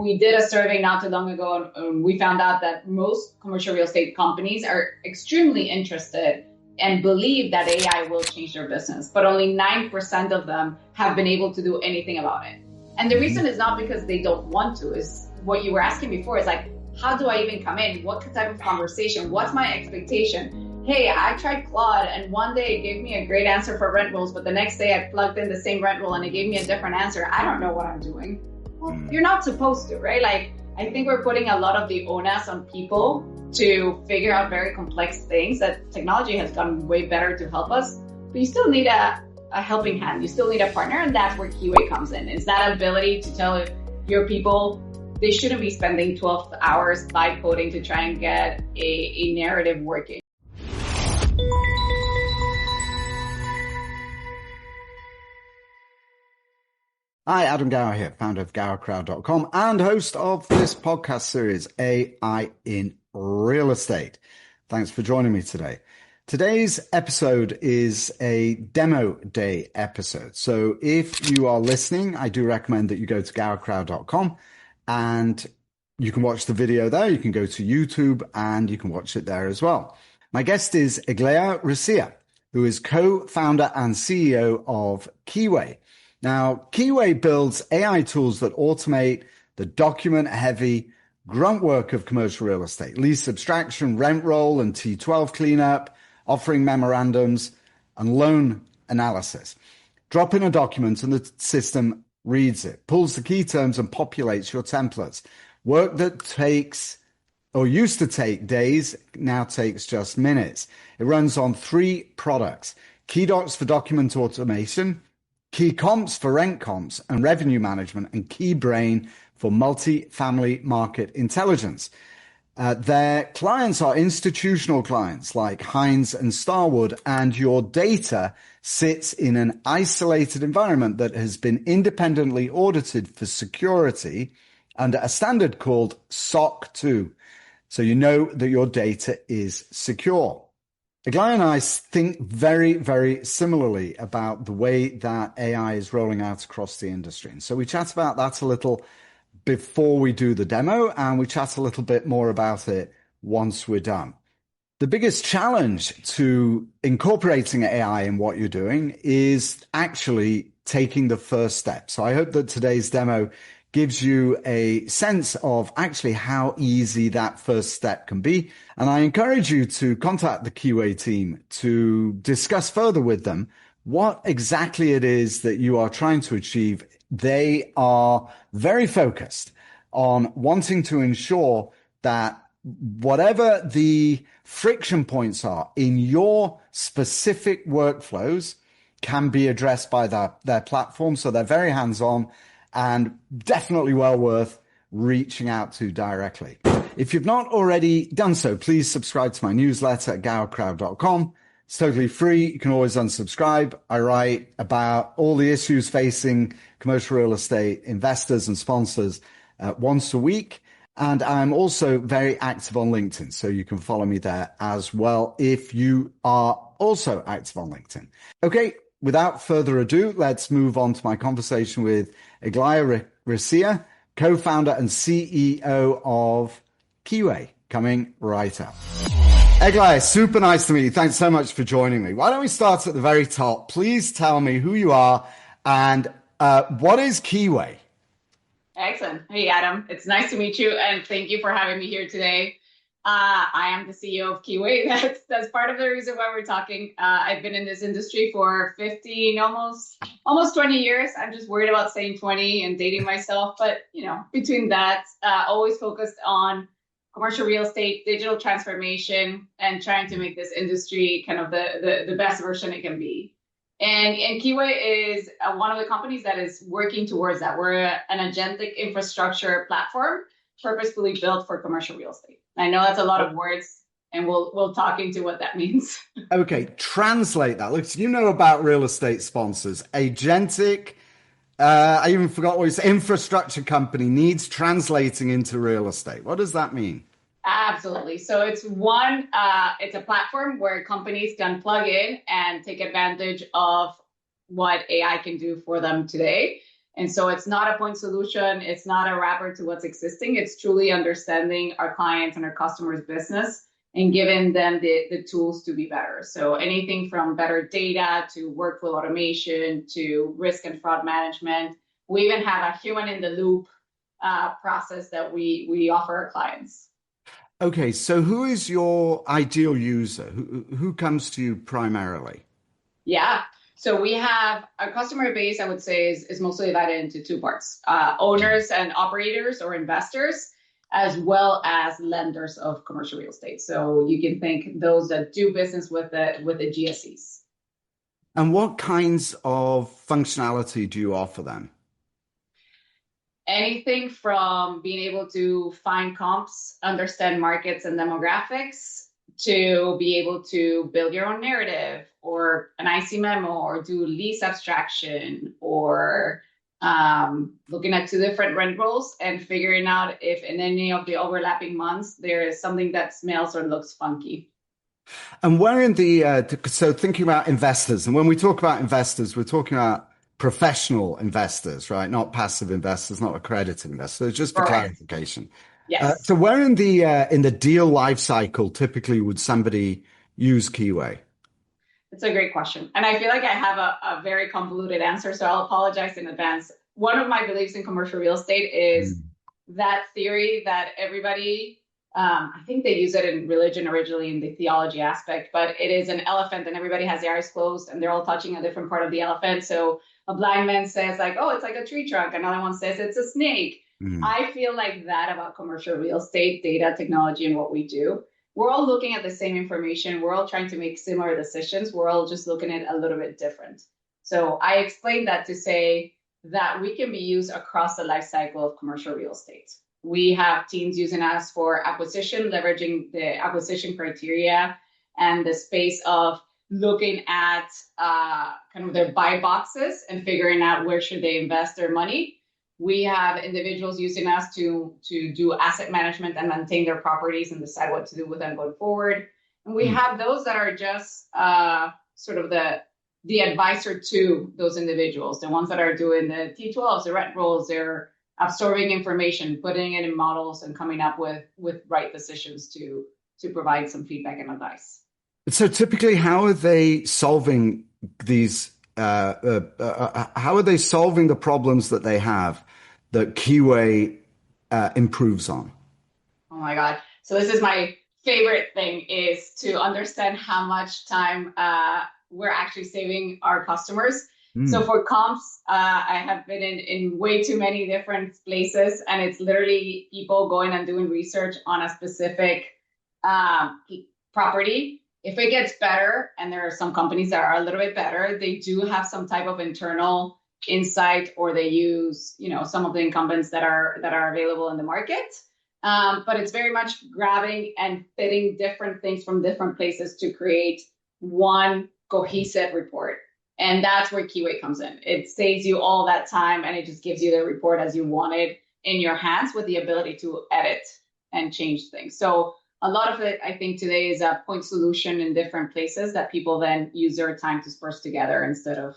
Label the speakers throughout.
Speaker 1: We did a survey not too long ago, and we found out that most commercial real estate companies are extremely interested and believe that AI will change their business, but only 9% of them have been able to do anything about it. And the reason is not because they don't want to, is what you were asking before, is like, how do I even come in? What type of conversation? What's my expectation? Hey, I tried Claude, and one day it gave me a great answer for rent rolls, but the next day I plugged in the same rent roll and it gave me a different answer. I don't know what I'm doing. Well, you're not supposed to, right? Like, I think we're putting a lot of the onus on people to figure out very complex things that technology has gotten way better to help us, but you still need a helping hand. You still need a partner, and that's where Keyway comes in. It's that ability to tell your people they shouldn't be spending 12 hours vibe coding to try and get a narrative working.
Speaker 2: Hi, Adam Gower here, founder of GowerCrowd.com and host of this podcast series, AI in Real Estate. Thanks for joining me today. Today's episode is a demo day episode. So if you are listening, I do recommend that you go to GowerCrowd.com and you can watch the video there. You can go to YouTube and you can watch it there as well. My guest is Eglae Recchia, who is co-founder and CEO of Keyway. Now, Keyway builds AI tools that automate the document-heavy grunt work of commercial real estate, lease abstraction, rent roll, and T12 cleanup, offering memorandums, and loan analysis. Drop in a document and the system reads it, pulls the key terms, and populates your templates. Work that takes or used to take days now takes just minutes. It runs on 3 products: KeyDocs for document automation, Key Comps for rent comps and revenue management, and KeyBrain for multi-family market intelligence. Their clients are institutional clients like Hines and Starwood, and your data sits in an isolated environment that has been independently audited for security under a standard called SOC 2. So you know that your data is secure. Eglae and I think very, very similarly about the way that AI is rolling out across the industry. And so we chat about that a little before we do the demo, and we chat a little bit more about it once we're done. The biggest challenge to incorporating AI in what you're doing is actually taking the first step. So I hope that today's demo gives you a sense of actually how easy that first step can be. And I encourage you to contact the Keyway team to discuss further with them what exactly it is that you are trying to achieve. They are very focused on wanting to ensure that whatever the friction points are in your specific workflows can be addressed by their platform. So they're very hands-on and definitely well worth reaching out to directly. If you've not already done so, please subscribe to my newsletter at GowerCrowd.com. It's totally free. You can always unsubscribe. I write about all the issues facing commercial real estate investors and sponsors once a week. And I'm also very active on LinkedIn, so you can follow me there as well if you are also active on LinkedIn. Okay, without further ado, let's move on to my conversation with Eglae Recchia, co-founder and CEO of Keyway, coming right up. Eglae, super nice to meet you. Thanks so much for joining me. Why don't we start at the very top? Please tell me who you are and what is Keyway?
Speaker 1: Excellent. Hey, Adam. It's nice to meet you, and thank you for having me here today. I am the CEO of Keyway. That's part of the reason why we're talking. I've been in this industry for 15, almost 20 years. I'm just worried about saying 20 and dating myself. But, between that, always focused on commercial real estate, digital transformation, and trying to make this industry kind of the best version it can be. And Keyway is one of the companies that is working towards that. We're an agentic infrastructure platform purposefully built for commercial real estate. I know that's a lot of words, and we'll talk into what that means.
Speaker 2: Okay, translate that. Look, you know about real estate sponsors. Agentic, I even forgot what you said, infrastructure company needs translating into real estate. What does that mean?
Speaker 1: Absolutely. So it's it's a platform where companies can plug in and take advantage of what AI can do for them today. And so it's not a point solution. It's not a wrapper to what's existing. It's truly understanding our clients and our customers' business and giving them the tools to be better. So anything from better data to workflow automation to risk and fraud management. We even have a human in the loop process that we offer our clients.
Speaker 2: Okay, so who is your ideal user? Who comes to you primarily?
Speaker 1: Yeah. So we have our customer base, I would say, is mostly divided into two parts, owners and operators or investors, as well as lenders of commercial real estate. So you can think those that do business with the GSEs.
Speaker 2: And what kinds of functionality do you offer them?
Speaker 1: Anything from being able to find comps, understand markets and demographics, to be able to build your own narrative or an IC memo or do lease abstraction or looking at two different rent rolls and figuring out if in any of the overlapping months there is something that smells or looks funky.
Speaker 2: And where in the, so thinking about investors, and when we talk about investors, we're talking about professional investors, right? Not passive investors, not accredited investors, just for
Speaker 1: Correct.
Speaker 2: clarification.
Speaker 1: Yes.
Speaker 2: So where in the deal life cycle typically would somebody use Keyway?
Speaker 1: It's a great question. And I feel like I have a very convoluted answer, so I'll apologize in advance. One of my beliefs in commercial real estate is that theory that everybody, I think they use it in religion originally in the theology aspect, but it is an elephant and everybody has their eyes closed and they're all touching a different part of the elephant. So a blind man says like, oh, it's like a tree trunk. Another one says it's a snake. I feel like that about commercial real estate, data, technology, and what we do. We're all looking at the same information. We're all trying to make similar decisions. We're all just looking at it a little bit different. So I explained that to say that we can be used across the life cycle of commercial real estate. We have teams using us for acquisition, leveraging the acquisition criteria and the space of looking at kind of their buy boxes and figuring out where should they invest their money. We have individuals using us to do asset management and maintain their properties and decide what to do with them going forward. And we have those that are just sort of the advisor to those individuals, the ones that are doing the T12s, the rent rolls, they're absorbing information, putting it in models and coming up with right decisions to provide some feedback and advice.
Speaker 2: So typically, how are they solving these? How are they solving the problems that they have that Keyway improves on?
Speaker 1: Oh my God. So this is my favorite thing, is to understand how much time we're actually saving our customers. So for comps, I have been in way too many different places, and it's literally people going and doing research on a specific property. If it gets better, and there are some companies that are a little bit better, they do have some type of internal insight, or they use, some of the incumbents that are available in the market. But it's very much grabbing and fitting different things from different places to create one cohesive report. And that's where Keyway comes in. It saves you all that time, and it just gives you the report as you want it in your hands with the ability to edit and change things. So a lot of it, I think, today is a point solution in different places that people then use their time to spurse together instead of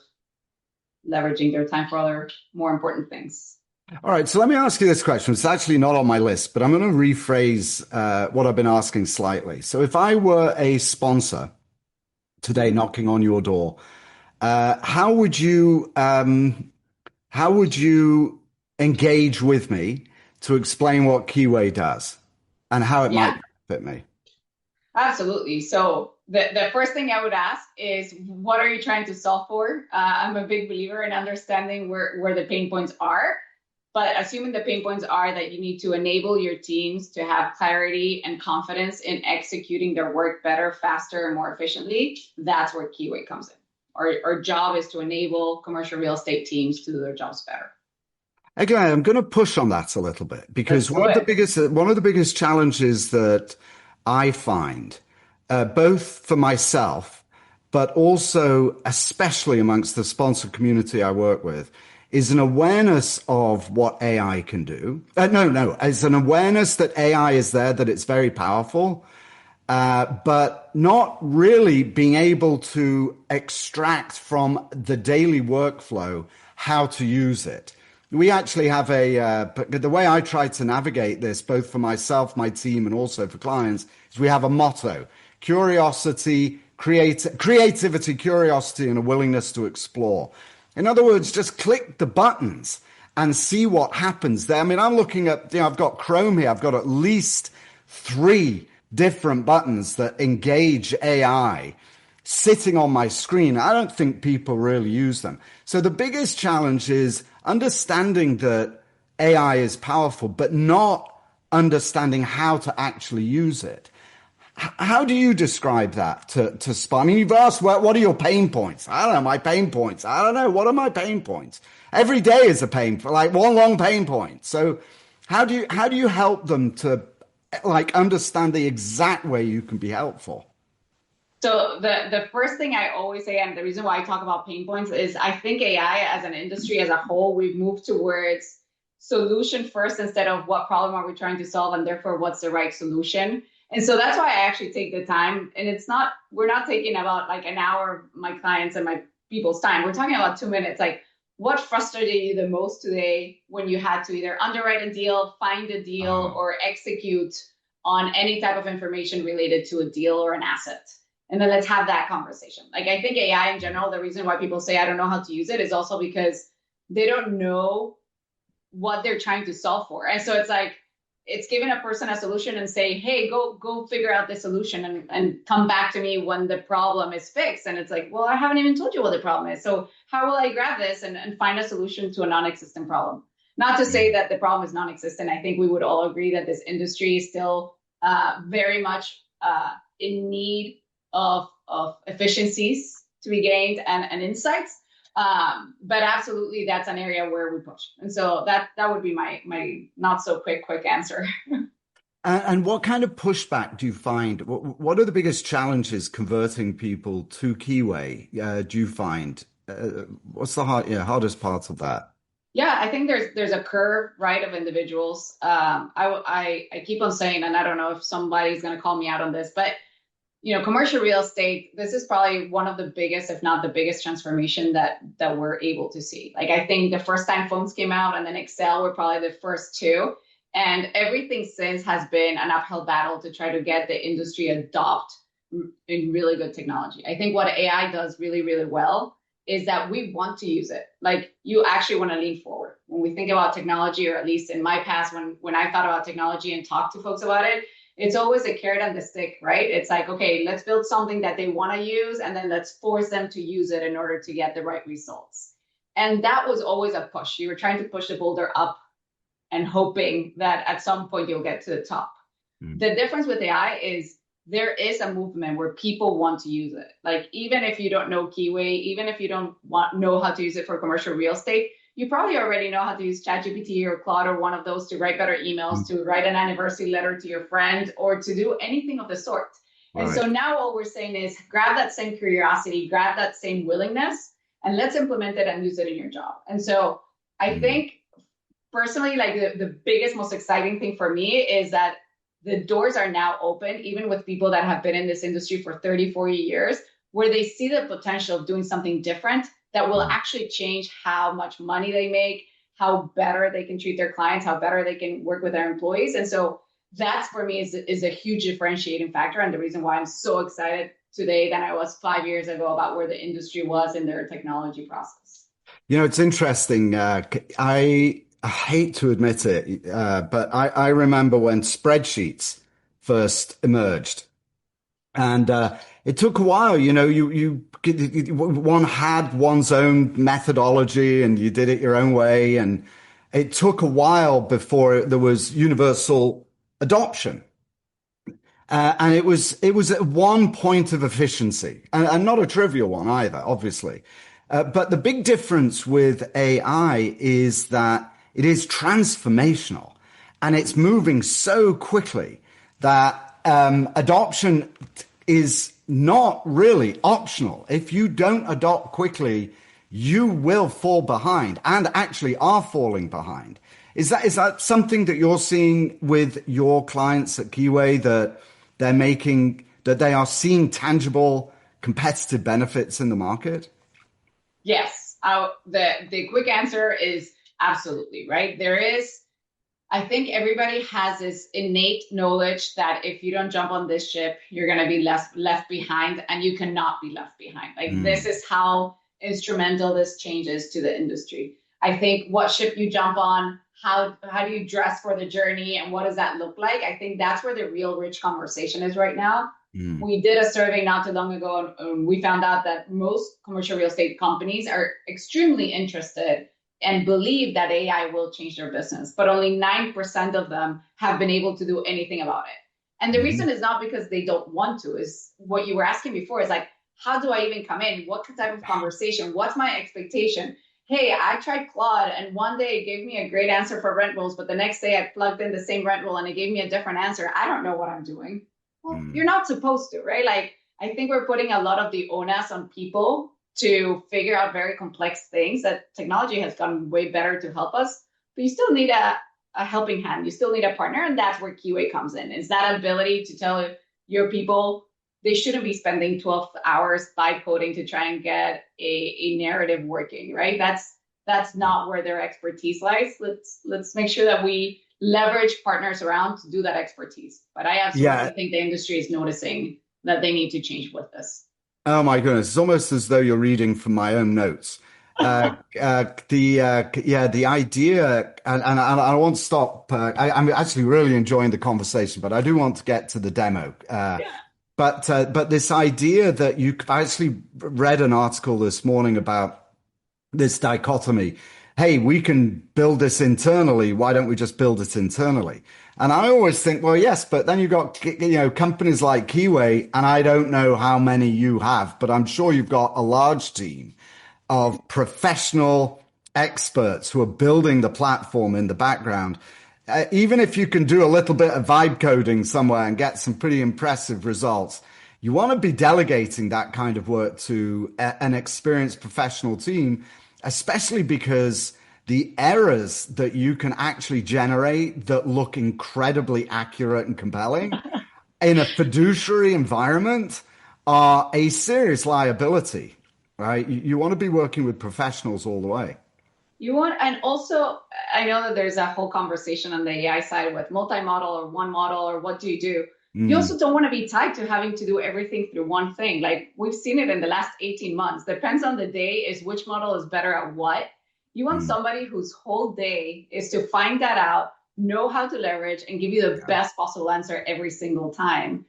Speaker 1: leveraging their time for other more important things.
Speaker 2: All right, so let me ask you this question. It's actually not on my list, but I'm going to rephrase what I've been asking slightly. So if I were a sponsor today knocking on your door, how would you engage with me to explain what Keyway does and how it might benefit me?
Speaker 1: Absolutely. So the first thing I would ask is, what are you trying to solve for? I'm a big believer in understanding where the pain points are, but assuming the pain points are that you need to enable your teams to have clarity and confidence in executing their work better, faster, and more efficiently, that's where Keyway comes in. Our job is to enable commercial real estate teams to do their jobs better.
Speaker 2: Again, I'm going to push on that a little bit, because one of the biggest challenges that I find, both for myself, but also especially amongst the sponsor community I work with, is an awareness of what AI can do. It's an awareness that AI is there, that it's very powerful, but not really being able to extract from the daily workflow how to use it. We actually have but the way I try to navigate this, both for myself, my team, and also for clients, is we have a motto: curiosity, creativity, curiosity, and a willingness to explore. In other words, just click the buttons and see what happens there. I mean, I'm looking at, I've got Chrome here. I've got at least 3 different buttons that engage AI sitting on my screen. I don't think people really use them. So the biggest challenge is understanding that AI is powerful, but not understanding how to actually use it. How do you describe that to Spot? I mean, you've asked, what are your pain points? I don't know, my pain points. I don't know. What are my pain points? Every day is a pain, like one long pain point. So how do you help them to like understand the exact way you can be helpful?
Speaker 1: So the first thing I always say, and the reason why I talk about pain points, is I think AI as an industry as a whole, we've moved towards solution first instead of what problem are we trying to solve, and therefore what's the right solution. And so that's why I actually take the time. And we're not taking about like an hour of my clients and my people's time. We're talking about 2 minutes. Like, what frustrated you the most today when you had to either underwrite a deal, find a deal, or execute on any type of information related to a deal or an asset? And then let's have that conversation. Like, I think AI in general, the reason why people say I don't know how to use it is also because they don't know what they're trying to solve for. And so it's like, it's giving a person a solution and say, hey, go figure out the solution and come back to me when the problem is fixed. And it's like, well, I haven't even told you what the problem is. So how will I grab this and find a solution to a non-existent problem? Not to say that the problem is non-existent. I think we would all agree that this industry is still very much in need of efficiencies to be gained and insights. But absolutely, that's an area where we push. And so that would be my not so quick answer.
Speaker 2: And what kind of pushback do you find? What are the biggest challenges converting people to Keyway? Do you find? What's the hardest part of that?
Speaker 1: Yeah, I think there's a curve, right, of individuals. I keep on saying, and I don't know if somebody's going to call me out on this, but commercial real estate, this is probably one of the biggest, if not the biggest transformation that we're able to see. Like, I think the first time phones came out and then Excel were probably the first 2. And everything since has been an uphill battle to try to get the industry adopt in really good technology. I think what AI does really, really well is that we want to use it. Like, you actually want to lean forward. When we think about technology, or at least in my past, when I thought about technology and talked to folks about it, it's always a carrot and the stick, right? It's like, okay, let's build something that they want to use, and then let's force them to use it in order to get the right results. And that was always a push. You were trying to push the boulder up and hoping that at some point you'll get to the top. The difference with AI is there is a movement where people want to use it. Like, even if you don't know Keyway, even if you don't know how to use it for commercial real estate, you probably already know how to use ChatGPT or Claude or one of those to write better emails, to write an anniversary letter to your friend, or to do anything of the sort. Right. And so now what we're saying is grab that same curiosity, grab that same willingness, and let's implement it and use it in your job. And so I think personally, like the biggest, most exciting thing for me is that the doors are now open, even with people that have been in this industry for 30, 40 years, where they see the potential of doing something different that will actually change how much money they make, how better they can treat their clients, how better they can work with their employees. And so that's, for me, is a huge differentiating factor, and the reason why I'm so excited today than I was 5 years ago about where the industry was in their technology process.
Speaker 2: It's interesting. I hate to admit it, but I remember when spreadsheets first emerged. And it took a while, one had one's own methodology and you did it your own way. And it took a while before there was universal adoption. And it was at one point of efficiency, and not a trivial one either, obviously. But the big difference with AI is that it is transformational, and it's moving so quickly that adoption is not really optional. If you don't adopt quickly, you will fall behind, and actually are falling behind. Is that something that you're seeing with your clients at Keyway, that they are seeing tangible competitive benefits in the market?
Speaker 1: Yes. The quick answer is Absolutely, right? I think everybody has this innate knowledge that if you don't jump on this ship, you're going to be left behind, and you cannot be left behind. Like this is how instrumental this change is to the industry. I think what ship you jump on, how do you dress for the journey, and what does that look like? I think that's where the real rich conversation is right now. We did a survey not too long ago, and we found out that most commercial real estate companies are extremely interested and believe that AI will change their business, but only 9% of them have been able to do anything about it. And the reason is not because they don't want to, is what you were asking before, is like, how do I even come in? What type of conversation? What's my expectation? Hey, I tried Claude, and one day it gave me a great answer for rent rolls, but the next day I plugged in the same rent roll and it gave me a different answer. I don't know what I'm doing. Well, you're not supposed to, right? Like, I think we're putting a lot of the onus on people to figure out very complex things that technology has gotten way better to help us, but you still need a helping hand. You still need a partner, and that's where Keyway comes in. Is that ability to tell your people they shouldn't be spending 12 hours vibe coding to try and get a narrative working, right? That's not where their expertise lies. Let's make sure that we leverage partners around to do that expertise. But I absolutely think the industry is noticing that they need to change with this.
Speaker 2: Oh my goodness, it's almost as though you're reading from my own notes. The idea, and I won't stop. I'm actually really enjoying the conversation, but I do want to get to the demo. But this idea that I actually read an article this morning about this dichotomy. Hey, we can build this internally. Why don't we just build it internally? And I always think, well, yes, but then you've got, companies like Keyway, and I don't know how many you have, but I'm sure you've got a large team of professional experts who are building the platform in the background. Even if you can do a little bit of vibe coding somewhere and get some pretty impressive results, you want to be delegating that kind of work to an experienced professional team, especially because the errors that you can actually generate that look incredibly accurate and compelling in a fiduciary environment are a serious liability, right? You want to be working with professionals all the way.
Speaker 1: And also, I know that there's a whole conversation on the AI side with multi-model or one model, or what do you do? You also don't want to be tied to having to do everything through one thing. Like we've seen it in the last 18 months. Depends on the day is which model is better at what. You want somebody whose whole day is to find that out, know how to leverage, and give you the best possible answer every single time.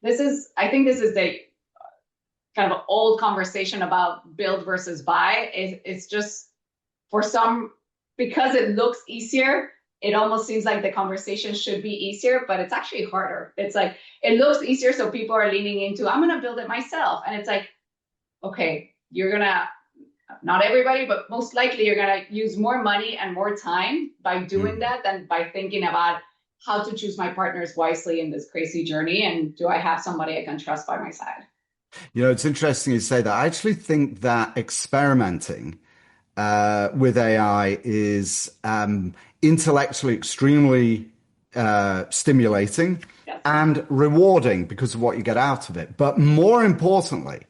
Speaker 1: I think this is the kind of old conversation about build versus buy. It's just, for some, because it looks easier, it almost seems like the conversation should be easier, but it's actually harder. It's like, it looks easier, so people are leaning into, I'm going to build it myself. And it's like, okay, you're going to, not everybody, but most likely you're going to use more money and more time by doing that than by thinking about how to choose my partners wisely in this crazy journey. And do I have somebody I can trust by my side?
Speaker 2: It's interesting you say that. I actually think that experimenting with AI is intellectually extremely stimulating and rewarding because of what you get out of it. But more importantly,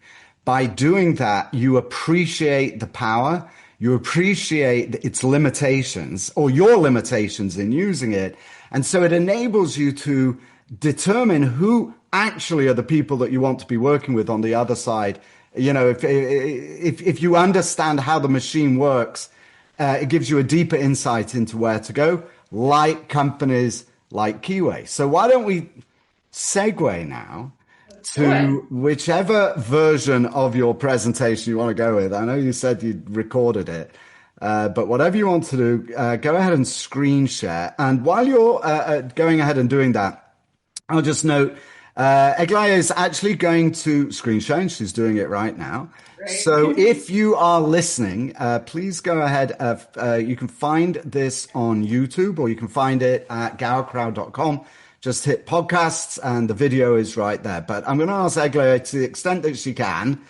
Speaker 2: by doing that, you appreciate the power, you appreciate its limitations or your limitations in using it. And so it enables you to determine who actually are the people that you want to be working with on the other side. If you understand how the machine works, it gives you a deeper insight into where to go, like companies like Keyway. So why don't we segue now to whichever version of your presentation you want to go with. I know you said you'd recorded it, but whatever you want to do, go ahead and screen share. And while you're going ahead and doing that, I'll just note, Eglae is actually going to screen share, and she's doing it right now.
Speaker 1: Great.
Speaker 2: So if you are listening, please go ahead. You can find this on YouTube, or you can find it at gowercrowd.com. Just hit podcasts and the video is right there. But I'm going to ask Eglae, to the extent that she can,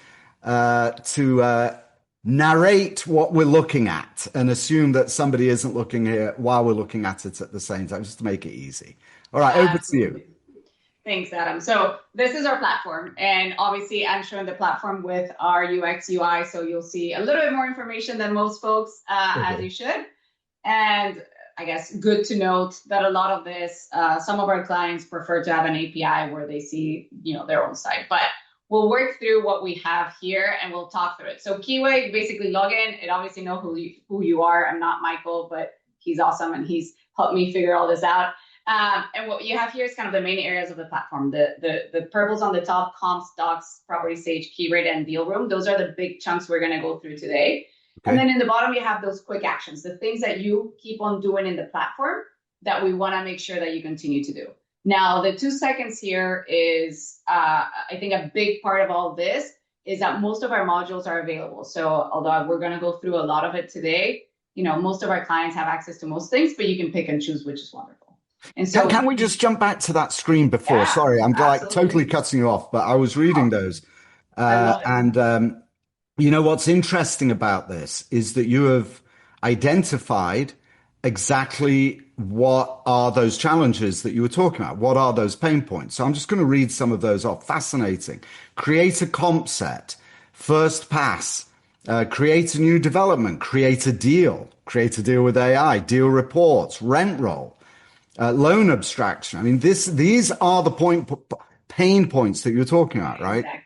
Speaker 2: to narrate what we're looking at and assume that somebody isn't looking here while we're looking at it at the same time, just to make it easy. All right, over to you.
Speaker 1: Thanks, Adam. So this is our platform, and obviously I'm showing the platform with our UX UI, so you'll see a little bit more information than most folks, as you should. And I guess good to note that a lot of this, some of our clients prefer to have an API where they see, their own site. But we'll work through what we have here and we'll talk through it. So Keyway, basically log in. It obviously knows who you are. I'm not Michael, but he's awesome and he's helped me figure all this out. And what you have here is kind of the main areas of the platform. The purples on the top, comps, docs, property stage, key rate, and deal room. Those are the big chunks we're going to go through today. Okay. And then in the bottom, you have those quick actions, the things that you keep on doing in the platform that we want to make sure that you continue to do. Now, the 2 seconds here is, I think a big part of all this is that most of our modules are available. So although we're going to go through a lot of it today, most of our clients have access to most things, but you can pick and choose, which is wonderful. And so
Speaker 2: can we just jump back to that screen before? Yeah, sorry, I'm like totally cutting you off, but I was reading those. What's interesting about this is that you have identified exactly what are those challenges that you were talking about. What are those pain points? So I'm just going to read some of those off. Fascinating. Create a comp set, first pass, create a new development, create a deal with AI, deal reports, rent roll, loan abstraction. I mean, these are the pain points that you're talking about, right?
Speaker 1: Exactly.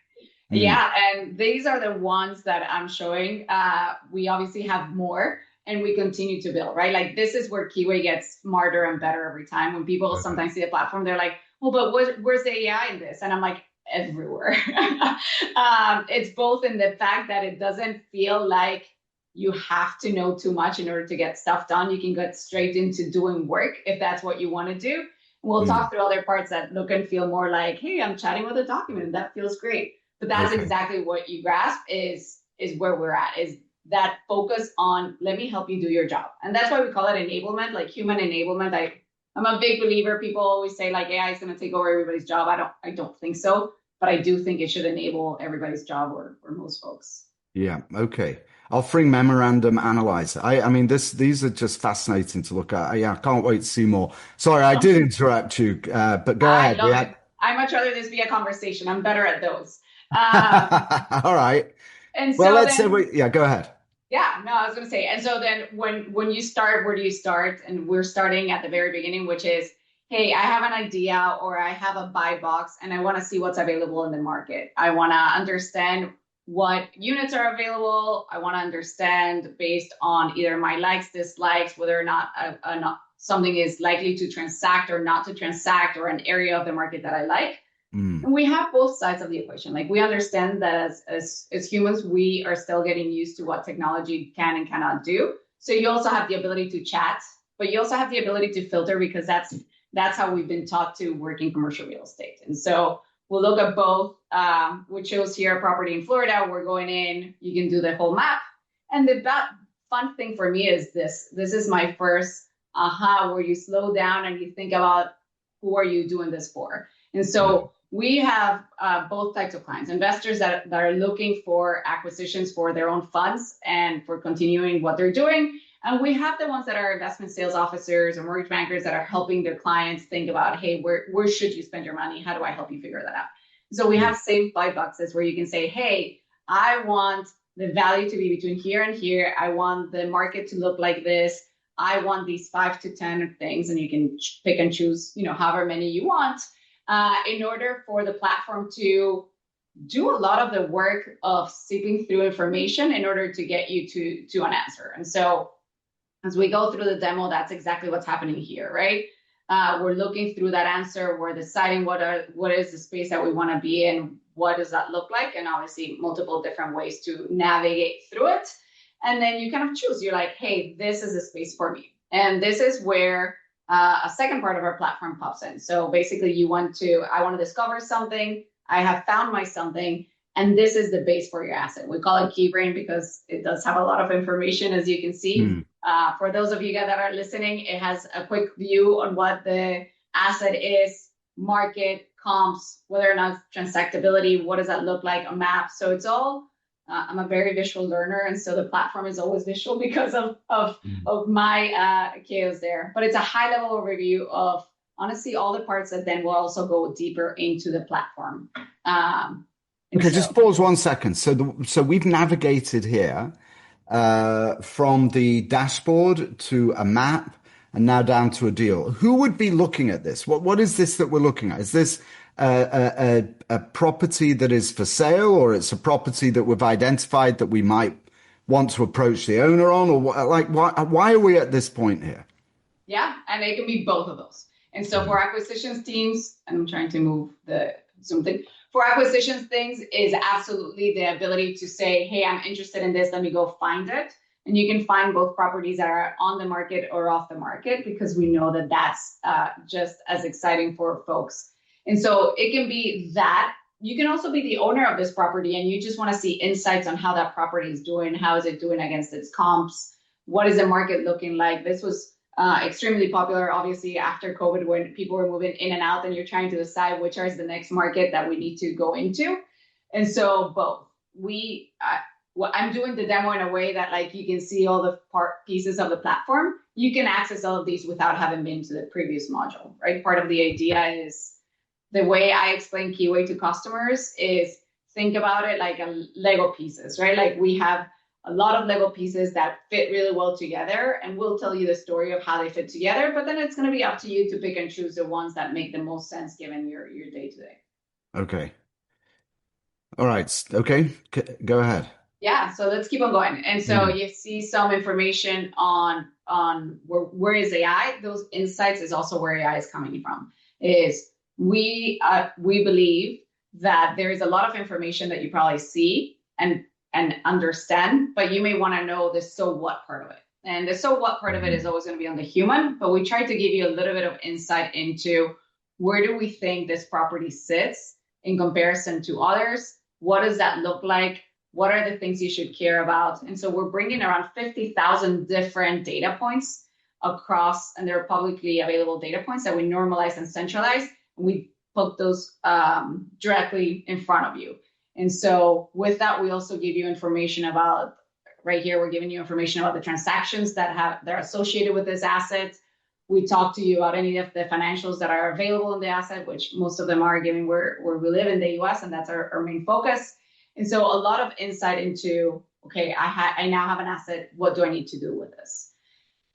Speaker 1: Yeah, and these are the ones that I'm showing. We obviously have more and we continue to build, right? Like this is where Keyway gets smarter and better every time. When people sometimes see the platform, they're like, well, but where's the AI in this? And I'm like, everywhere. It's both in the fact that it doesn't feel like you have to know too much in order to get stuff done. You can get straight into doing work if that's what you want to do. We'll talk through other parts that look and feel more like, hey, I'm chatting with a document and that feels great. But that's exactly what you grasp is where we're at, is that focus on, let me help you do your job. And that's why we call it enablement, like human enablement. I'm a big believer. People always say like AI is going to take over everybody's job. I don't think so, but I do think it should enable everybody's job or most folks.
Speaker 2: Yeah. Okay. Offering memorandum analyzer. I mean, these are just fascinating to look at. Yeah, I can't wait to see more. Sorry, I did interrupt you, but go ahead.
Speaker 1: I'd much rather this be a conversation. I'm better at those.
Speaker 2: All right.
Speaker 1: And
Speaker 2: so let's say go ahead.
Speaker 1: Yeah, no, I was going to say, and so then when you start, where do you start? And we're starting at the very beginning, which is, hey, I have an idea or I have a buy box and I want to see what's available in the market. I want to understand what units are available. I want to understand based on either my likes, dislikes, whether or not something is likely to transact or not to transact, or an area of the market that I like. And we have both sides of the equation. Like we understand that as humans, we are still getting used to what technology can and cannot do. So you also have the ability to chat, but you also have the ability to filter, because that's how we've been taught to work in commercial real estate. And so we'll look at both, which shows here property in Florida. We're going in, you can do the whole map. And the fun thing for me is this is my first aha, where you slow down and you think about who are you doing this for? And so we have both types of clients, investors that are looking for acquisitions for their own funds and for continuing what they're doing. And we have the ones that are investment sales officers or mortgage bankers that are helping their clients think about, hey, where should you spend your money? How do I help you figure that out? So we have same buy boxes where you can say, hey, I want the value to be between here and here. I want the market to look like this. I want these 5 to 10 things, and you can pick and choose, however many you want. In order for the platform to do a lot of the work of sifting through information in order to get you to an answer. And so as we go through the demo, that's exactly what's happening here, right? We're looking through that answer. We're deciding what is the space that we want to be in, what does that look like, and obviously multiple different ways to navigate through it. And then you kind of choose. You're like, hey, this is a space for me. And this is where a second part of our platform pops in. So basically I want to discover something. I have found my something, and this is the base for your asset. We call it Keybrain because it does have a lot of information, as you can see. For those of you guys that are listening, it has a quick view on what the asset is, market, comps, whether or not transactability, what does that look like, a map. So it's all, I'm a very visual learner, and so the platform is always visual because of my chaos there. But it's a high-level overview of, honestly, all the parts that then will also go deeper into the platform.
Speaker 2: Okay, just pause 1 second. So we've navigated here from the dashboard to a map and now down to a deal. Who would be looking at this? What is this that we're looking at? Is this a property that is for sale, or it's a property that we've identified that we might want to approach the owner on, or why are we at this point here?
Speaker 1: Yeah, and it can be both of those. And so for acquisitions teams, I'm trying to move the Zoom thing. For acquisitions things is absolutely the ability to say, hey, I'm interested in this, let me go find it. And you can find both properties that are on the market or off the market, because we know that that's just as exciting for folks. And so it can be that. You can also be the owner of this property and you just want to see insights on how that property is doing. How is it doing against its comps? What is the market looking like? This was extremely popular, obviously, after COVID, when people were moving in and out and you're trying to decide which is the next market that we need to go into. And so both. I'm doing the demo in a way that like you can see all the pieces of the platform. You can access all of these without having been to the previous module, right? Part of the idea is the way I explain Keyway to customers is think about it like a Lego pieces, right? Like we have a lot of Lego pieces that fit really well together, and we'll tell you the story of how they fit together, but then it's going to be up to you to pick and choose the ones that make the most sense given your day-to-day.
Speaker 2: Okay. All right. Okay. Go ahead.
Speaker 1: Yeah, so let's keep on going. And so you see some information on where is AI. Those insights is also where AI is coming from. Is we believe that there is a lot of information that you probably see and understand, but you may want to know the so what part of it. And the so what part of it is always going to be on the human, but we try to give you a little bit of insight into where do we think this property sits in comparison to others? What does that look like? What are the things you should care about? And so we're bringing around 50,000 different data points across, and they're publicly available data points that we normalize and centralize. And we put those directly in front of you. And so with that, we also give you information about, right here, we're giving you information about the transactions that are associated with this asset. We talk to you about any of the financials that are available in the asset, which most of them are, given where we live in the US, and that's our main focus. And so a lot of insight into, okay, I now have an asset. What do I need to do with this?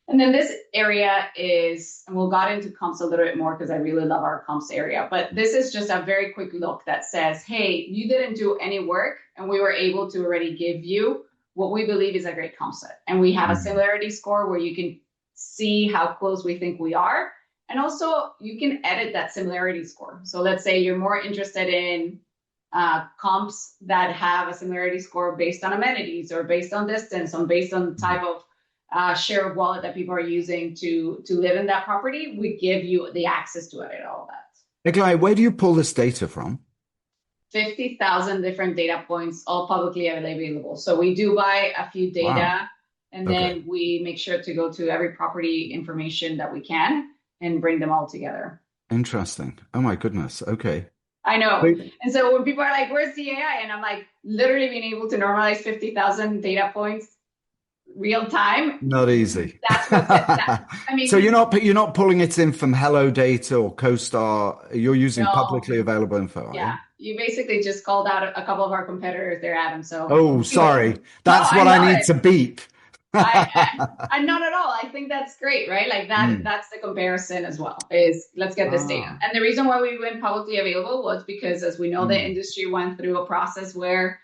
Speaker 1: And then this area is, and we'll got into comps a little bit more because I really love our comps area, but this is just a very quick look that says, hey, you didn't do any work and we were able to already give you what we believe is a great comp set. And we have a similarity score where you can see how close we think we are. And also you can edit that similarity score. So let's say you're more interested in comps that have a similarity score based on amenities or based on distance, or based on the type of share of wallet that people are using to live in that property. We give you the access to edit all that.
Speaker 2: Eglae, where do you pull this data from?
Speaker 1: 50,000 different data points, all publicly available. So we do buy a few data, and then we make sure to go to every property information that we can and bring them all together.
Speaker 2: Interesting. Oh my goodness. Okay.
Speaker 1: I know. And so when people are like, where's the AI? And I'm like, literally being able to normalize 50,000 data points real time.
Speaker 2: Not easy.
Speaker 1: That's what's it. I mean,
Speaker 2: so you're not pulling it in from Hello Data or CoStar. You're using publicly available info.
Speaker 1: Yeah. You basically just called out a couple of our competitors there, Adam. So
Speaker 2: sorry. That's what I need to beep.
Speaker 1: I'm not at all. I think that's great, right? Like that. That's the comparison as well. Is let's get this data. And the reason why we went publicly available was because, as we know, the industry went through a process where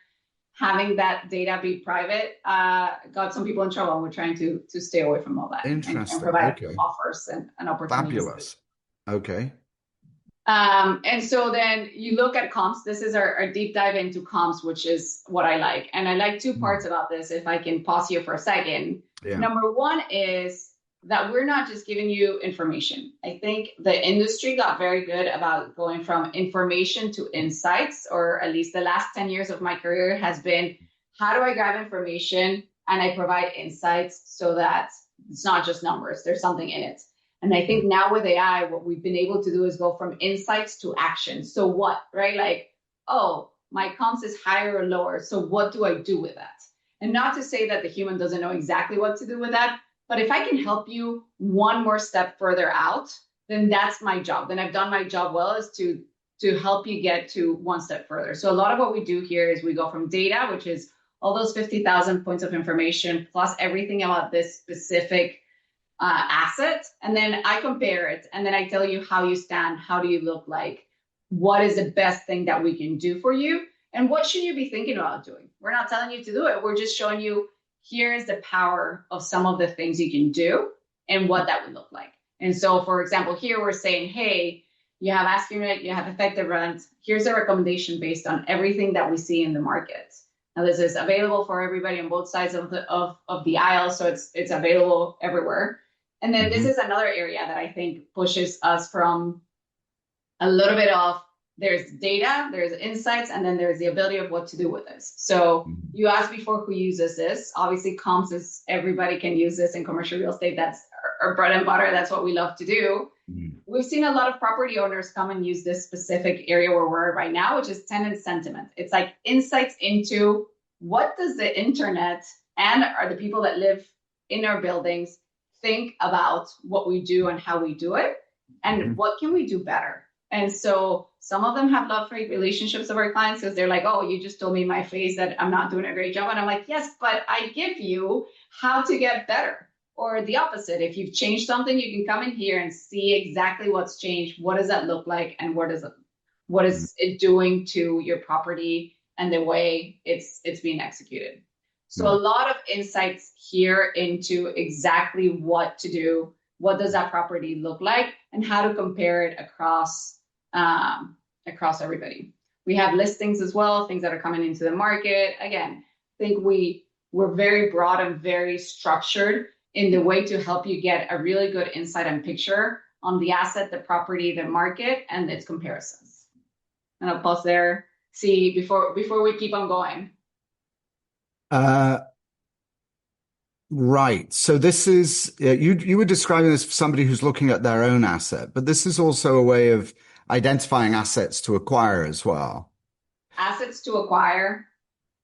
Speaker 1: having that data be private got some people in trouble, and we're trying to stay away from all that.
Speaker 2: Interesting.
Speaker 1: And provide offers and opportunities.
Speaker 2: Fabulous. Okay.
Speaker 1: And so then you look at comps. This is our deep dive into comps, which is what I like. And I like two parts about this, if I can pause here for a second. Yeah. Number one is that we're not just giving you information. I think the industry got very good about going from information to insights, or at least the last 10 years of my career has been, how do I grab information and I provide insights so that it's not just numbers, there's something in it. And I think now with AI, what we've been able to do is go from insights to action. So what, right? Like, oh, my comps is higher or lower. So what do I do with that? And not to say that the human doesn't know exactly what to do with that, but if I can help you one more step further out, then that's my job. Then I've done my job well, is to help you get to one step further. So a lot of what we do here is we go from data, which is all those 50,000 points of information, plus everything about this specific asset. And then I compare it. And then I tell you how you stand, how do you look like, what is the best thing that we can do for you, and what should you be thinking about doing. We're not telling you to do it. We're just showing you, here is the power of some of the things you can do and what that would look like. And so, for example, here we're saying, hey, you have asking rent, you have effective rent. Here's a recommendation based on everything that we see in the market. Now, this is available for everybody on both sides of the aisle, so it's available everywhere. And then this is another area that I think pushes us from a little bit of, there's data, there's insights, and then there's the ability of what to do with this. So you asked before who uses this. Obviously, comps is, everybody can use this in commercial real estate. That's our bread and butter. That's what we love to do. We've seen a lot of property owners come and use this specific area where we're right now, which is tenant sentiment. It's like insights into what does the internet and are the people that live in our buildings think about what we do and how we do it, and what can we do better. And so some of them have love-hate relationships with our clients because they're like, oh, you just told me in my face that I'm not doing a great job. And I'm like, yes, but I give you how to get better. Or the opposite, if you've changed something, you can come in here and see exactly what's changed. What does that look like? And what is it doing to your property and the way it's being executed? So a lot of insights here into exactly what to do. What does that property look like, and how to compare it across everybody. We have listings as well, things that are coming into the market. Again, I think we're very broad and very structured in the way to help you get a really good insight and picture on the asset, the property, the market, and its comparisons. And I'll pause there. See, before we keep on going.
Speaker 2: Right. So this is, you were describing this for somebody who's looking at their own asset, but this is also a way of identifying assets to acquire as well.
Speaker 1: Assets to acquire.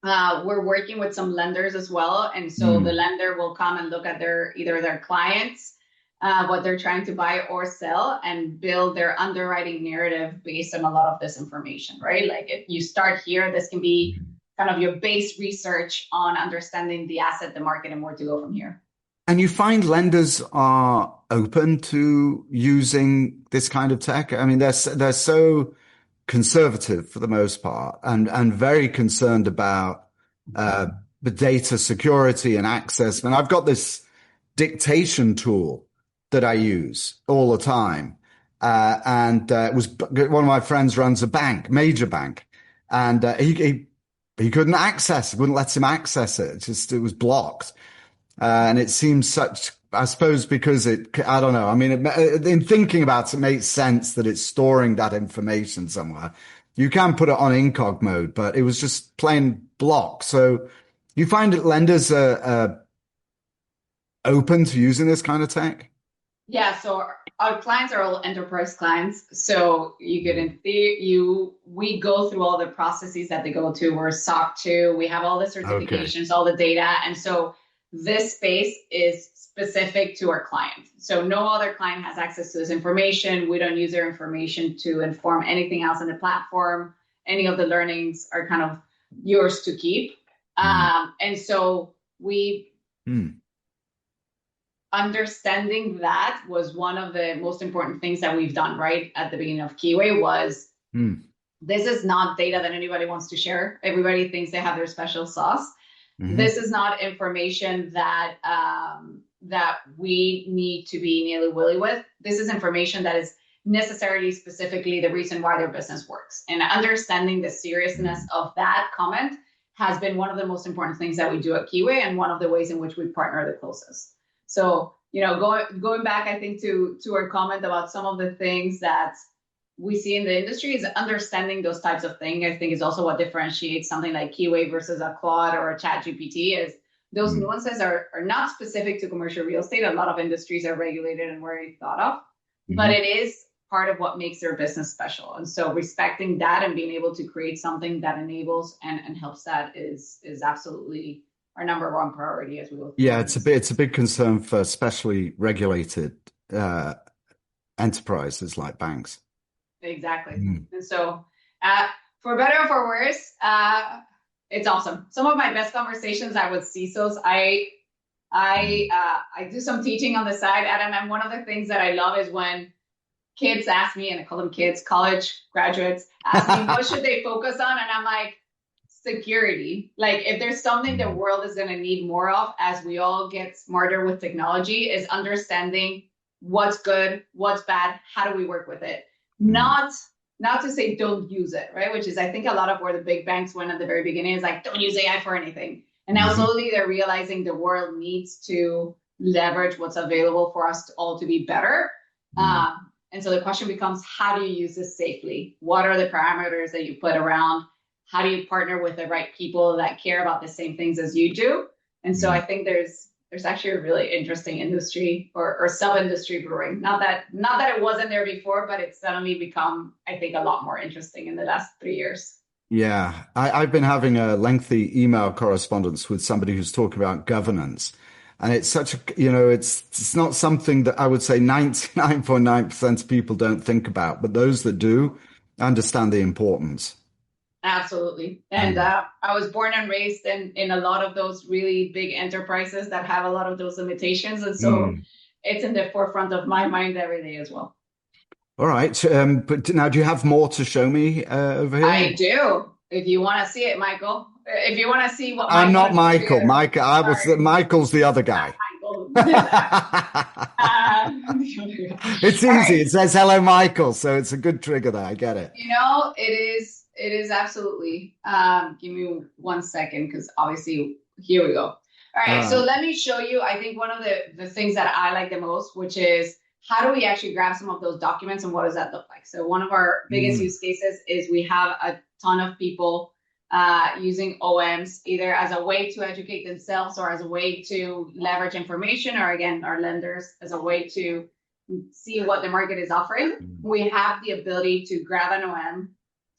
Speaker 1: We're working with some lenders as well. And so the lender will come and look at either their clients, what they're trying to buy or sell, and build their underwriting narrative based on a lot of this information, right? Like if you start here, this can be kind of your base research on understanding the asset, the market, and where to go from here.
Speaker 2: And you find lenders are open to using this kind of tech? I mean, they're so conservative for the most part, and very concerned about the data security and access. And I've got this dictation tool that I use all the time. And it was one of my friends runs a bank, major bank, and he couldn't access, wouldn't let him access it. It was blocked. And it seems such, I suppose, because I don't know. I mean, in thinking about it, it makes sense that it's storing that information somewhere. You can put it on incog mode, but it was just plain blocked. So you find that lenders are open to using this kind of tech?
Speaker 1: Yeah, so our clients are all enterprise clients. So you get in we go through all the processes that they go to. We're SOC 2. We have all the certifications, all the data. And so this space is specific to our client. So no other client has access to this information. We don't use their information to inform anything else on the platform. Any of the learnings are kind of yours to keep. And so understanding that was one of the most important things that we've done right at the beginning of Keyway was this is not data that anybody wants to share. Everybody thinks they have their special sauce. This is not information that that we need to be nilly-willy with. This is information that is necessarily specifically the reason why their business works. And understanding the seriousness of that comment has been one of the most important things that we do at Keyway, and one of the ways in which we partner the closest. So, going back, I think to our comment about some of the things that we see in the industry is understanding those types of things. I think is also what differentiates something like Keyway versus a Claude or a ChatGPT is those nuances are not specific to commercial real estate. A lot of industries are regulated and very thought of, but it is part of what makes their business special. And so respecting that and being able to create something that enables and helps that is absolutely our number one priority as we go.
Speaker 2: Yeah, it's a big concern for especially regulated enterprises like banks.
Speaker 1: Exactly. And so for better or for worse, It's awesome. Some of my best conversations are with CISOs. I do some teaching on the side, Adam, and one of the things that I love is when kids ask me, and I call them kids, college graduates, ask me what should they focus on, and I'm like, security. Like if there's something the world is going to need more of as we all get smarter with technology, is understanding what's good, what's bad, how do we work with it? Not to say don't use it, right? Which is, I think, a lot of where the big banks went at the very beginning is like, don't use AI for anything. And now slowly they're realizing the world needs to leverage what's available for us all to be better. And so the question becomes, how do you use this safely? What are the parameters that you put around? How do you partner with the right people that care about the same things as you do? And so I think there's actually a really interesting industry or sub-industry brewing. Not that it wasn't there before, but it's suddenly become, I think, a lot more interesting in the last 3 years.
Speaker 2: Yeah, I've been having a lengthy email correspondence with somebody who's talking about governance. And it's such a, it's not something that I would say 99.9% of people don't think about, but those that do understand the importance.
Speaker 1: Absolutely. And I was born and raised in a lot of those really big enterprises that have a lot of those limitations. And so it's in the forefront of my mind every day as well.
Speaker 2: All right. But now, do you have more to show me over here?
Speaker 1: I do. If you want to see it, Michael. If you want to see what
Speaker 2: I'm not Michael. Michael's the other guy. It's easy. It says hello, Michael. So it's a good trigger there. I get it.
Speaker 1: It is absolutely. Give me 1 second, because obviously, here we go. All right. So let me show you, I think, one of the things that I like the most, which is how do we actually grab some of those documents and what does that look like? So one of our biggest use cases is we have a ton of people using OMs either as a way to educate themselves or as a way to leverage information, or again, our lenders as a way to see what the market is offering. We have the ability to grab an OM,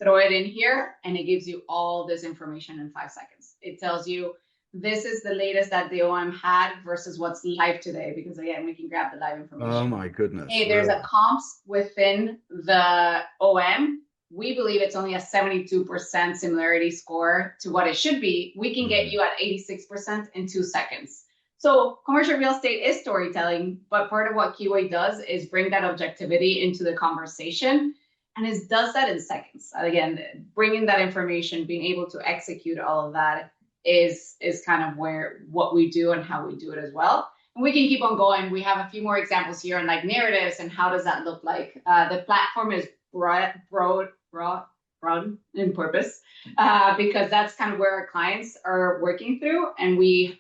Speaker 1: throw it in here, and it gives you all this information in 5 seconds. It tells you this is the latest that the OM had versus what's live today, because again, we can grab the live information.
Speaker 2: Oh my goodness.
Speaker 1: Hey, there's a comps within the OM. We believe it's only a 72% similarity score to what it should be. We can get you at 86% in 2 seconds. So commercial real estate is storytelling, but part of what Keyway does is bring that objectivity into the conversation. And it does that in seconds. Again, bringing that information, being able to execute all of that is kind of what we do and how we do it as well. And we can keep on going. We have a few more examples here on like narratives and how does that look like. The platform is broad in purpose because that's kind of where our clients are working through, and we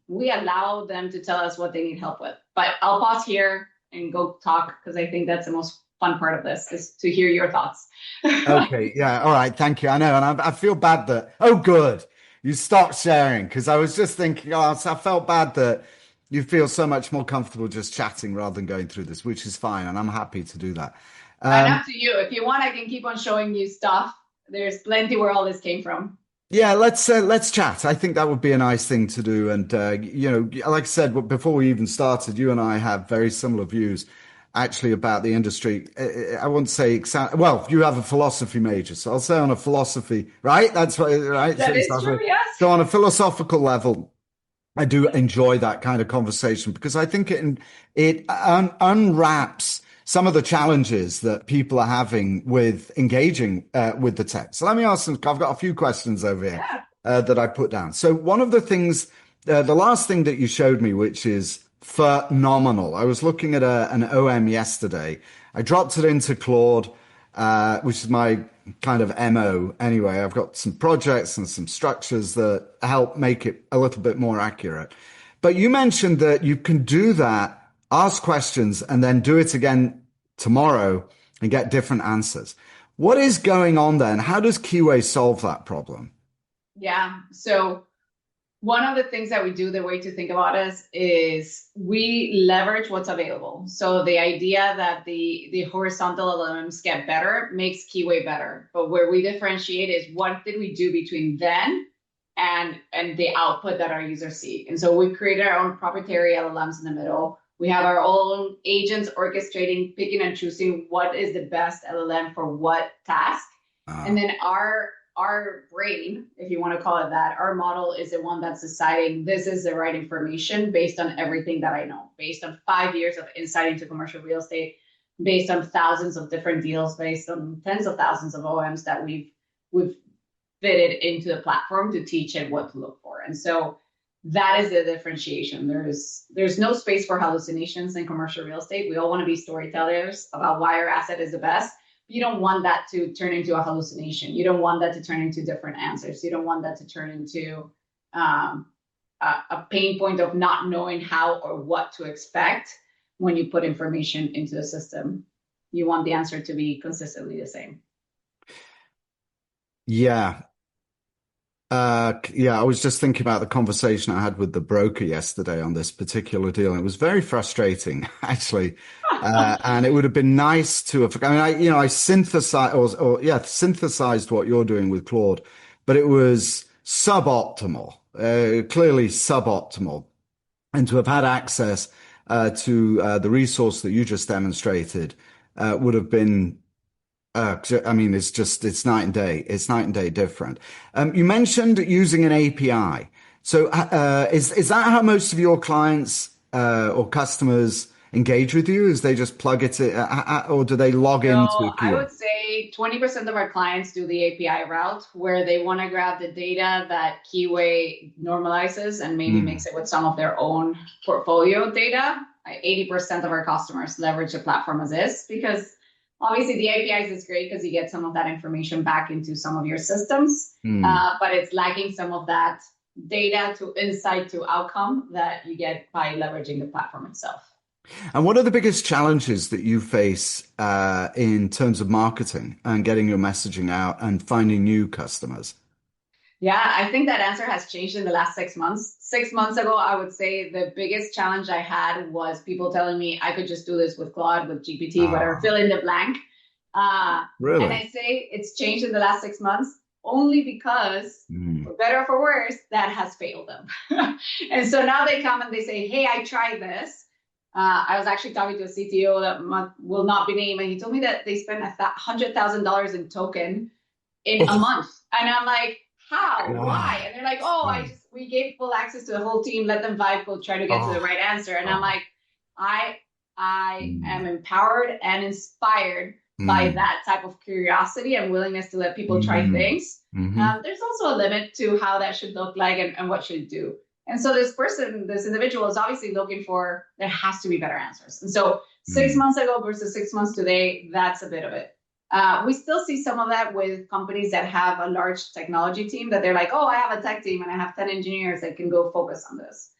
Speaker 1: allow them to tell us what they need help with. But I'll pause here and go talk, because I think that's the most fun part of this, is to hear your thoughts.
Speaker 2: Okay. Yeah. All right. Thank you. I know. And I feel bad that, oh, good. You stopped sharing, because I was just thinking, I felt bad that you feel so much more comfortable just chatting rather than going through this, which is fine. And I'm happy to do that.
Speaker 1: And up to you. If you want, I can keep on showing you stuff. There's plenty where all this came from.
Speaker 2: Yeah, let's chat. I think that would be a nice thing to do. And, like I said, before we even started, you and I have very similar views actually about the industry. I won't say, well, you have a philosophy major, so I'll say on a philosophy, right? That's what, right?
Speaker 1: That is true, yes.
Speaker 2: So on a philosophical level, I do enjoy that kind of conversation, because I think it unwraps some of the challenges that people are having with engaging with the tech. So let me ask them. I've got a few questions over here that I put down. So one of the things, the last thing that you showed me, which is phenomenal. I was looking at an OM yesterday. I dropped it into Claude, which is my kind of MO anyway. I've got some projects and some structures that help make it a little bit more accurate. But you mentioned that you can do that, ask questions, and then do it again tomorrow and get different answers. What is going on there, and how does Keyway solve that problem?
Speaker 1: Yeah. So one of the things that we do, the way to think about us, is we leverage what's available. So the idea that the horizontal LLMs get better makes Keyway better. But where we differentiate is what did we do between then and the output that our users see. And so we created our own proprietary LLMs in the middle. We have our own agents orchestrating, picking and choosing what is the best LLM for what task. And then our our brain, if you want to call it that, our model is the one that's deciding this is the right information based on everything that I know, based on 5 years of insight into commercial real estate, based on thousands of different deals, based on tens of thousands of OMs that we've fitted into the platform to teach it what to look for. And so that is the differentiation. There's no space for hallucinations in commercial real estate. We all want to be storytellers about why our asset is the best. You don't want that to turn into a hallucination. You don't want that to turn into different answers. You don't want that to turn into a pain point of not knowing how or what to expect when you put information into the system. You want the answer to be consistently the same.
Speaker 2: Yeah. I was just thinking about the conversation I had with the broker yesterday on this particular deal. And it was very frustrating, actually. And it would have been nice to have, I synthesized synthesized what you're doing with Claude, but it was suboptimal, clearly suboptimal. And to have had access to the resource that you just demonstrated would have been it's night and day. It's night and day different. You mentioned using an API. So is that how most of your clients or customers engage with you? Is they just plug it in, or do they log into Keyway?
Speaker 1: I would say 20% of our clients do the API route, where they want to grab the data that Keyway normalizes and maybe mix it with some of their own portfolio data. 80% of our customers leverage the platform as is, because obviously the APIs is great because you get some of that information back into some of your systems, but it's lacking some of that data to insight to outcome that you get by leveraging the platform itself.
Speaker 2: And what are the biggest challenges that you face in terms of marketing and getting your messaging out and finding new customers?
Speaker 1: Yeah, I think that answer has changed in the last 6 months. 6 months ago, I would say the biggest challenge I had was people telling me I could just do this with Claude, with GPT, whatever, fill in the blank.
Speaker 2: Really?
Speaker 1: And I say it's changed in the last 6 months only because, for better or for worse, that has failed them. And so now they come and they say, hey, I tried this. I was actually talking to a CTO that will not be named, and he told me that they spent $100,000 in token in a month. And I'm like, how? Why? And they're like, we gave full access to the whole team, let them vibe code, try to get to the right answer. And I'm like, I am empowered and inspired by that type of curiosity and willingness to let people try things. There's also a limit to how that should look like and what should do. And so this individual is obviously looking for, there has to be better answers. And so 6 months ago versus 6 months today, that's a bit of it. We still see some of that with companies that have a large technology team that they're like, I have a tech team and I have 10 engineers that can go focus on this.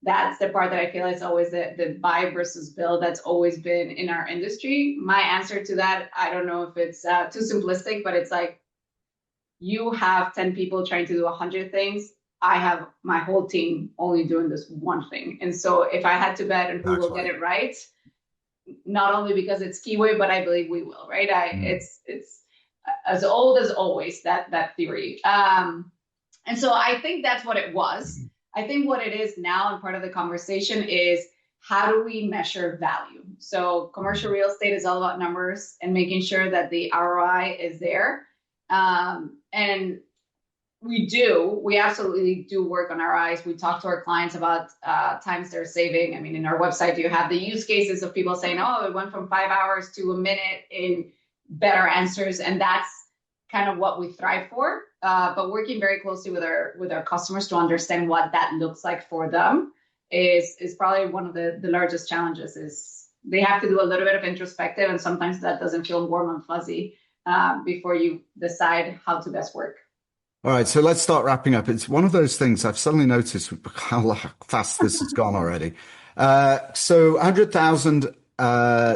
Speaker 1: That's the part that I feel is always the buy versus build that's always been in our industry. My answer to that, I don't know if it's too simplistic, but it's like, you have 10 people trying to do 100 things. I have my whole team only doing this one thing. And so if I had to bet on who will get it right, not only because it's Keyway, but I believe we will, right? It's as old as always, that theory. And so I think that's what it was. I think what it is now, and part of the conversation is, how do we measure value? So commercial real estate is all about numbers and making sure that the ROI is there. And we absolutely do work on ROIs. We talk to our clients about times they're saving. I mean, in our website, you have the use cases of people saying, it went from 5 hours to a minute in better answers. And that's kind of what we thrive for. But working very closely with our customers to understand what that looks like for them is probably one of the largest challenges. Is they have to do a little bit of introspective, and sometimes that doesn't feel warm and fuzzy before you decide how to best work.
Speaker 2: All right, so let's start wrapping up. It's one of those things I've suddenly noticed how fast this has gone already. So 100,000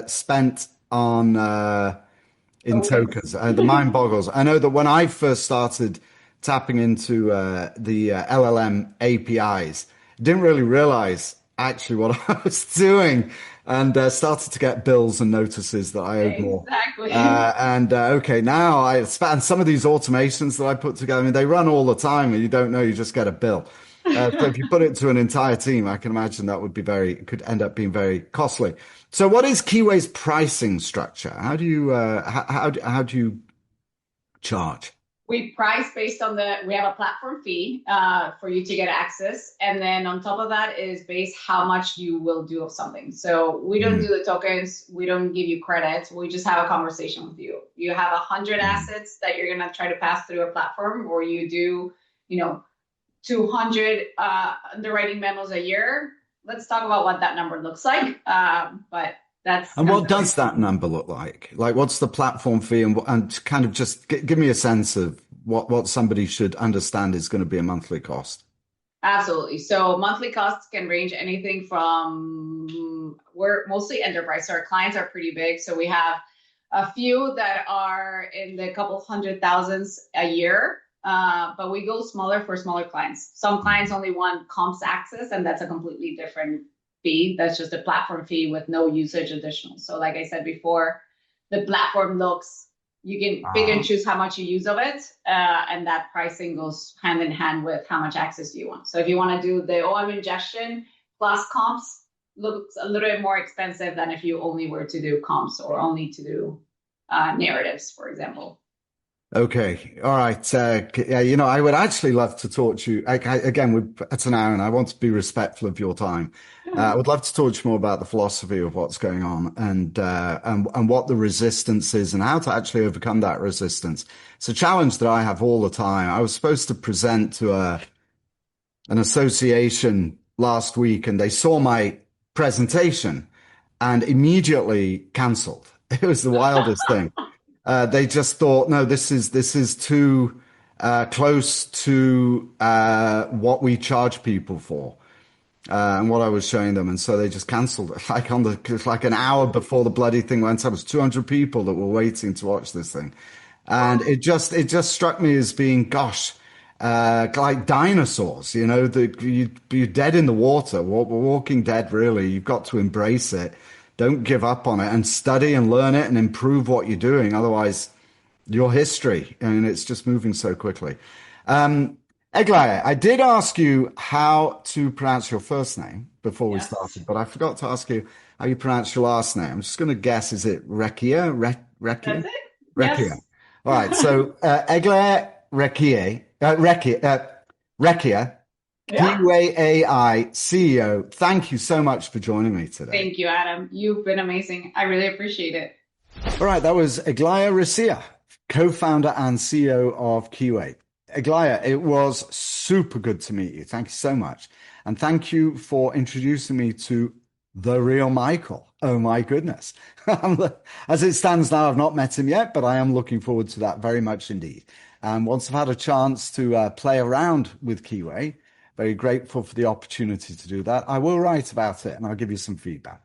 Speaker 2: spent on in tokens. The mind boggles. I know that when I first started tapping into the LLM APIs, didn't really realize actually what I was doing, and started to get bills and notices that I owed more.
Speaker 1: Exactly.
Speaker 2: Okay, now and some of these automations that I put together, I mean, they run all the time, and you don't know, you just get a bill. So if you put it to an entire team, I can imagine that would be could end up being very costly. So, what is Keyway's pricing structure? How do you how do you charge?
Speaker 1: We price based on we have a platform fee for you to get access. And then on top of that is based how much you will do of something. So we don't do the tokens. We don't give you credit. We just have a conversation with you. You have 100 assets that you're going to try to pass through a platform, or you do, 200 underwriting memos a year. Let's talk about what that number looks like. But that's
Speaker 2: and what does that number look like? Like, what's the platform fee, and kind of just give me a sense of what somebody should understand is going to be a monthly cost.
Speaker 1: Absolutely. So monthly costs can range anything from, we're mostly enterprise, so our clients are pretty big. So we have a few that are in the couple hundred thousands a year, but we go smaller for smaller clients. Some clients only want comps access, and that's a completely different fee. That's just a platform fee with no usage additional. So like I said before, the platform you can pick and choose how much you use of it, and that pricing goes hand in hand with how much access you want. So if you want to do the OM ingestion plus comps, looks a little bit more expensive than if you only were to do comps or only to do narratives, for example.
Speaker 2: Okay. All right. Yeah, I would actually love to talk to you. Again, it's an hour and I want to be respectful of your time. I would love to talk to you more about the philosophy of what's going on and what the resistance is and how to actually overcome that resistance. It's a challenge that I have all the time. I was supposed to present to an association last week, and they saw my presentation and immediately cancelled. It was the wildest thing. They just thought, no, this is too close to what we charge people for, and what I was showing them, and so they just cancelled it. Like an hour before the bloody thing went up, it was 200 people that were waiting to watch this thing, and it just struck me as being, gosh, like dinosaurs. You're dead in the water. We're walking dead, really. You've got to embrace it. Don't give up on it, and study and learn it and improve what you're doing. Otherwise, your history, and it's just moving so quickly. Eglae, I did ask you how to pronounce your first name before we started, but I forgot to ask you how you pronounce your last name. I'm just going to guess, is it Recchia? Recchia?
Speaker 1: That's it?
Speaker 2: Recchia.
Speaker 1: Yes.
Speaker 2: All right. So Eglae Recchia, Recchia, Keyway AI CEO. Thank you so much for joining me today.
Speaker 1: Thank you, Adam. You've been amazing. I really appreciate it.
Speaker 2: All right. That was Eglae Recchia, co-founder and CEO of Keyway. Eglae, it was super good to meet you. Thank you so much. And thank you for introducing me to the real Michael. Oh, my goodness. As it stands now, I've not met him yet, but I am looking forward to that very much indeed. And once I've had a chance to play around with Keyway, very grateful for the opportunity to do that, I will write about it and I'll give you some feedback.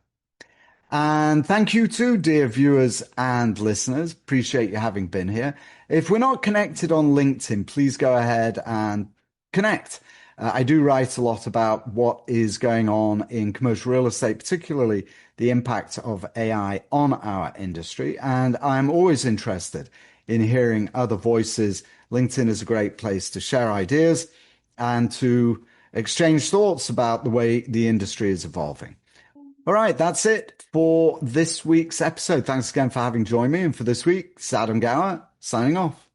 Speaker 2: And thank you too, dear viewers and listeners. Appreciate you having been here. If we're not connected on LinkedIn, please go ahead and connect. I do write a lot about what is going on in commercial real estate, particularly the impact of AI on our industry. And I'm always interested in hearing other voices. LinkedIn is a great place to share ideas and to exchange thoughts about the way the industry is evolving. All right, that's it for this week's episode. Thanks again for having joined me. And for this week, it's Adam Gower signing off.